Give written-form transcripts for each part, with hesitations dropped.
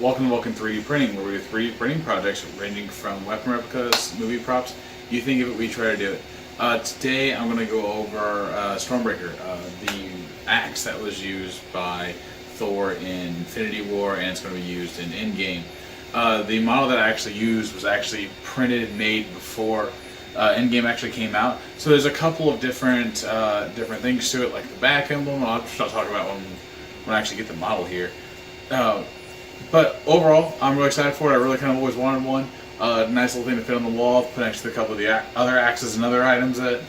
Welcome to Welcome 3D Printing, where we do 3D printing projects ranging from weapon replicas, movie props. You think of it, we try to do it. Today I'm going to go over Stormbreaker, the axe that was used by Thor in Infinity War, and it's going to be used in Endgame. The model that I actually used was actually printed and made before Endgame actually came out. So there's a couple of different things to it, like the back emblem. I'll talk about when I actually get the model here. But overall, I'm really excited for it. I really kind of always wanted one. Nice little thing to fit on the wall, put next to a couple of the other axes and other items that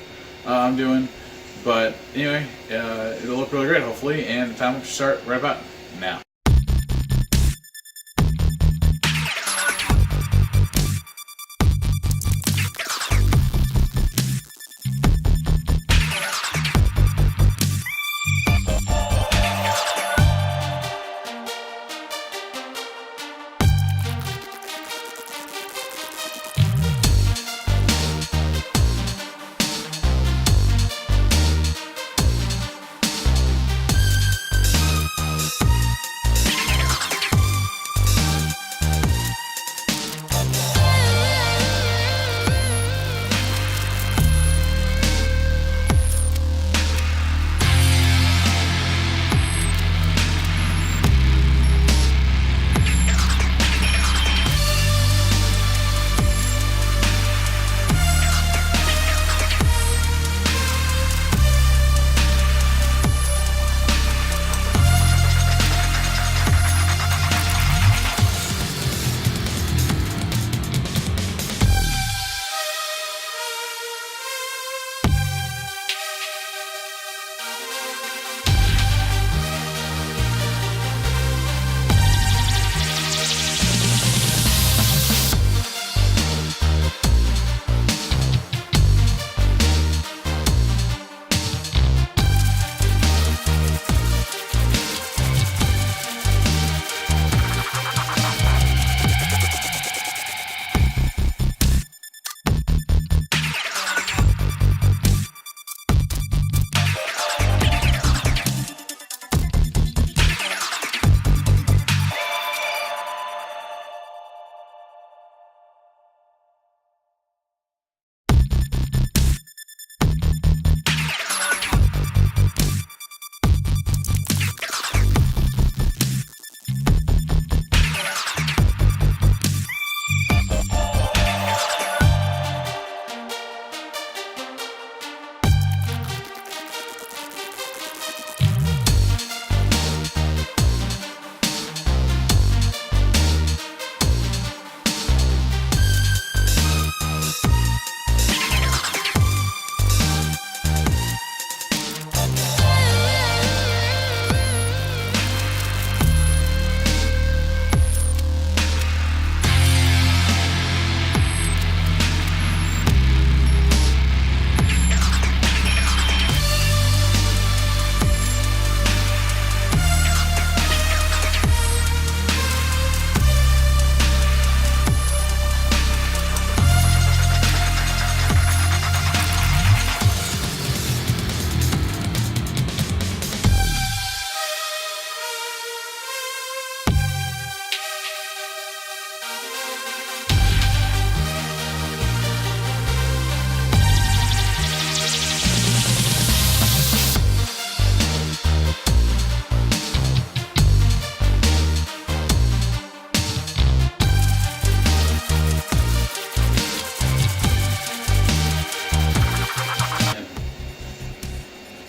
I'm doing. But anyway, it'll look really great, hopefully, and the time will start right about now.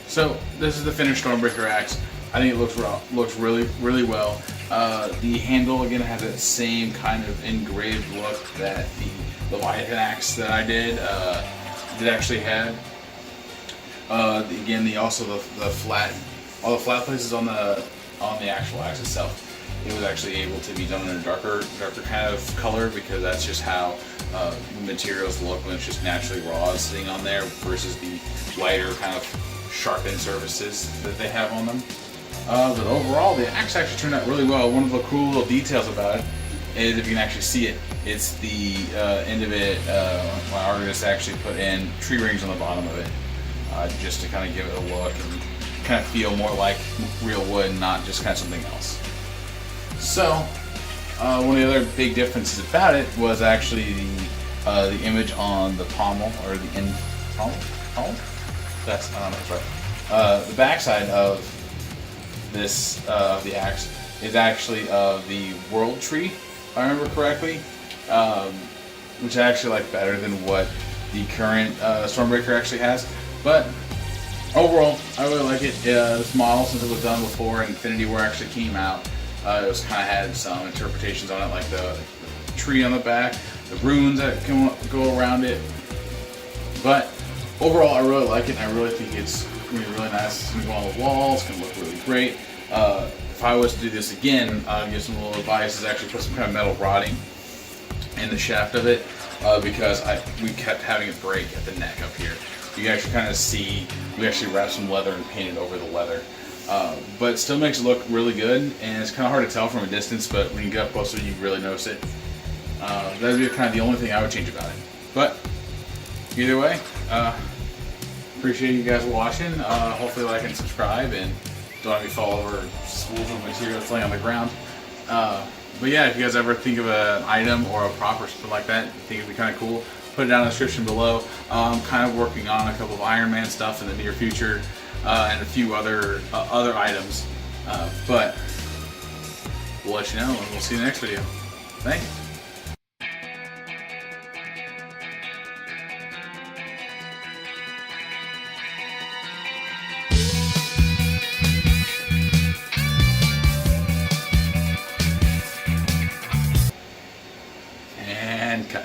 So this is the finished Stormbreaker axe. I think it looks really well. The handle again has that same kind of engraved look that the Leviathan axe that I did actually had. Again, all the flat places on the actual axe itself. It was actually able to be done in a darker kind of color, because that's just how the materials look when it's just naturally raw sitting on there versus the lighter kind of sharpened surfaces that they have on them. But overall, the axe actually turned out really well. One of the cool little details about it is, if you can actually see it, it's the end of it. My artist actually put in tree rings on the bottom of it, just to kind of give it a look and kind of feel more like real wood, not just kind of something else. So One of the other big differences about it was actually the image on the pommel, or the end pommel. Pommel? That's I don't know. That's right. The backside of this the axe is actually the world tree, if I remember correctly, which I actually like better than what the current Stormbreaker actually has. But overall, I really like it. This model, since it was done before Infinity War actually came out, it was kind of had some interpretations on it, like the tree on the back, the runes that can go around it. But overall, I really like it. I really think it's going to be really nice. It's going to go on the walls. It's going to look really great. If I was to do this again, I'd give some little advice: is actually put some kind of metal rotting in the shaft of it, because we kept having it break at the neck up here. You can actually kind of see, we actually wrapped some leather and painted over the leather. But it still makes it look really good, and it's kind of hard to tell from a distance, but when you get up closer, you really notice it. That would be kind of the only thing I would change about it. But either way, appreciate you guys watching. Hopefully like and subscribe, and don't let me fall over spools of material that's laying on the ground. But yeah, if you guys ever think of an item or a prop or something like that, you think it'd be kind of cool, put it down in the description below. I'm kind of working on a couple of Iron Man stuff in the near future, and a few other items. But we'll let you know, and we'll see you in the next video. Thanks. And cut.